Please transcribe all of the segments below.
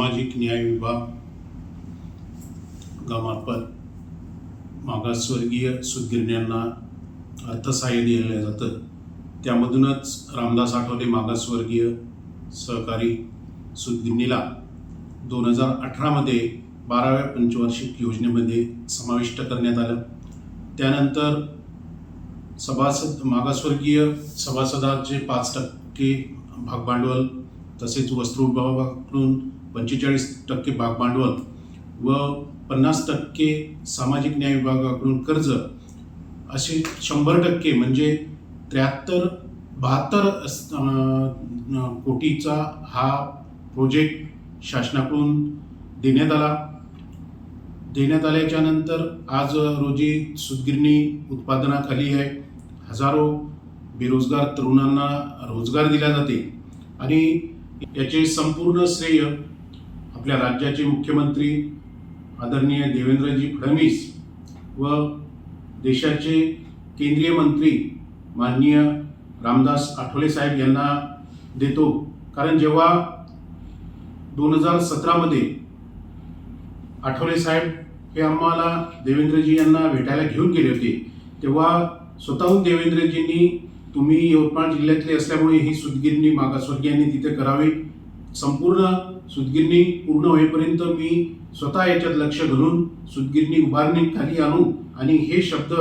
सामाजिक न्याय विभाग गामार्फत मागासवर्गीय सूतगिरण्यांना अर्थसहाय्य दिलं जातं। त्यामधूनच रामदास आठवले मागासवर्गीय सहकारी सूतगिरणीला 2018मध्ये 12व्या पंचवार्षिक योजनेमध्ये समाविष्ट करण्यात आलं। त्यानंतर मागासवर्गीय सभासदांचे 5% भागभांडवल, तसेच वस्त्र विभागाकडून 45% भागभांडवल व 50% सामाजिक न्याय विभागाकडून कर्ज, असे 100% म्हणजे 72 कोटीचा हा प्रोजेक्ट शासनाकडून देण्यात आल्याच्या नंतर आज रोजी सूतगिरणी उत्पादनाखाली आहे। हजारो बेरोजगार तरुणांना रोजगार दिला जाते आणि याचे संपूर्ण श्रेय आपल्या राज्याचे मुख्यमंत्री आदरणीय देवेंद्रजी फडणवीस व देशाचे केंद्रीय मंत्री माननीय रामदास आठवले साहेब यांना देतो। कारण जेव्हा 2017मध्ये आठवले साहेब हे आम्हाला देवेंद्रजी यांना भेटायला घेऊन गेले होते, तेव्हा स्वतःहून देवेंद्रजींनी तुम्ही यवतमाळ जिल्ह्यातले असल्यामुळे ही सूतगिरणी मागासवर्गीयांनी तिथे करावी, संपूर्ण सूतगिरणी पूर्ण होईपर्यंत मी स्वतः याच्यात लक्ष घालून सूतगिरणी उभारणी खाली आणू, आणि हे शब्द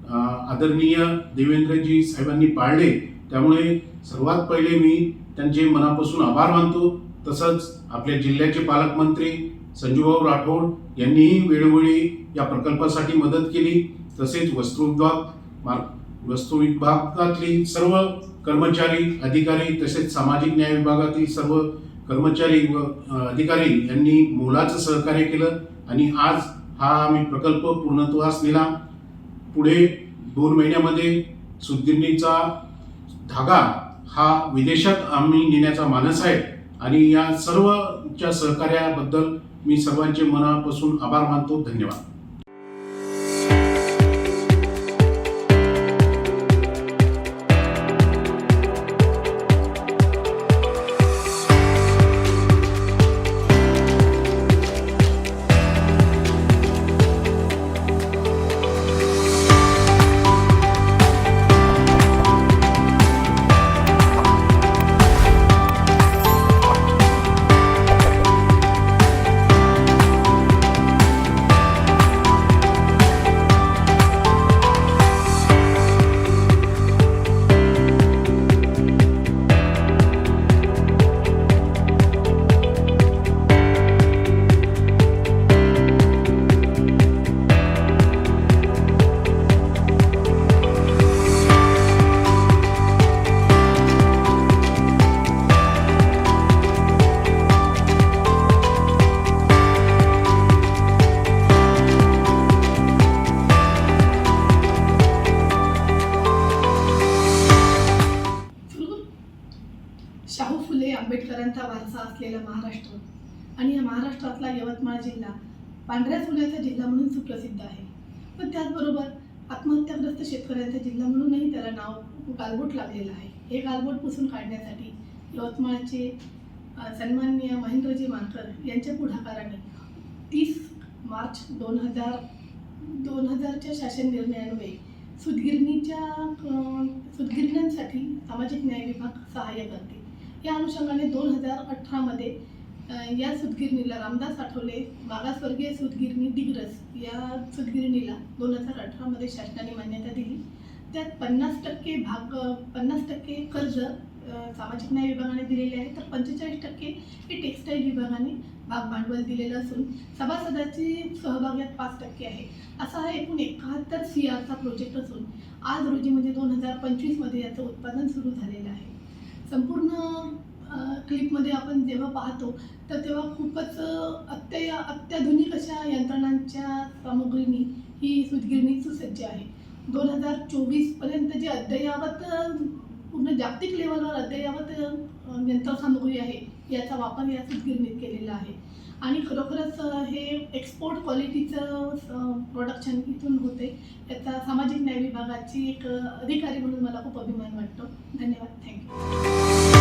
आदरणीय देवेंद्रजी साहेबांनी पाळले। त्यामुळे सर्वात पहिले मी त्यांचे मनापासून आभार मानतो। तसंच आपल्या जिल्ह्याचे पालकमंत्री संजूभाऊ राठोड यांनीही वेळोवेळी या प्रकल्पासाठी मदत केली। तसेच वस्त्र विभागातली सर्व कर्मचारी, अधिकारी, तसेच सामाजिक न्याय विभागातील सर्व कर्मचारी व अधिकारी यांनी मोलाचं सहकार्य केलं आणि आज हा आम्ही प्रकल्प पूर्णत्वास नेला। पुढे 2 महिन्यामध्ये सूतगिरणीचा धागा हा विदेशात आम्ही नेण्याचा मानस आहे आणि या सर्वच्या सहकार्याबद्दल मी सर्वांचे मनापासून आभार मानतो। धन्यवाद। शाहू फुले आंबेडकरांचा वारसा असलेला महाराष्ट्र आणि या महाराष्ट्रातला यवतमाळ जिल्हा पांढऱ्या सोन्याचा जिल्हा म्हणून सुप्रसिद्ध आहे। पण त्याचबरोबर आत्महत्याग्रस्त शेतकऱ्यांचा जिल्हा म्हणूनही त्याला नाव गालबोट लागलेलं आहे। हे गालबोट पुसून काढण्यासाठी यवतमाळचे सन्माननीय महेंद्रजी मानकर यांच्या पुढाकाराने 30 मार्च 2000च्या शासन निर्णयान्वये सूतगिरण्यांसाठी सामाजिक न्याय विभाग सहाय्य करते। या अनुषंगाने 2018मध्ये या सूतगिरणीला रामदास आठवले मागासवर्गीय सूतगिरणी दिग्रस या सूतगिरणीला 2018मध्ये शासनाने मान्यता दिली। त्यात 50% कर्ज सामाजिक न्याय विभागाने दिलेले आहे, तर 45% हे टेक्स्टाईल विभागाने भागभांडवल दिलेलं असून सभासदाची सहभाग यात 5% आहे। असा हा एकूण 71 CRचा प्रोजेक्ट असून आज रोजी म्हणजे 2025मध्ये याचं उत्पादन सुरू झालेलं आहे। संपूर्ण क्लिपमध्ये आपण जेव्हा पाहतो तर तेव्हा खूपच अत्याधुनिक अशा यंत्रणांच्या सामुग्रीनी ही सूतगिरणी सुसज्ज आहे। 2024पर्यंत जे अद्ययावत पूर्ण जागतिक लेवलवर अद्ययावत यंत्रसामुग्री आहे याचा वापर या सूतगिरणीत केलेला आहे आणि खरोखरच हे एक्सपोर्ट क्वालिटीचं प्रोडक्शन इथून होते। याचा सामाजिक न्याय विभागाची एक अधिकारी म्हणून मला खूप अभिमान वाटतो। धन्यवाद। थँक्यू।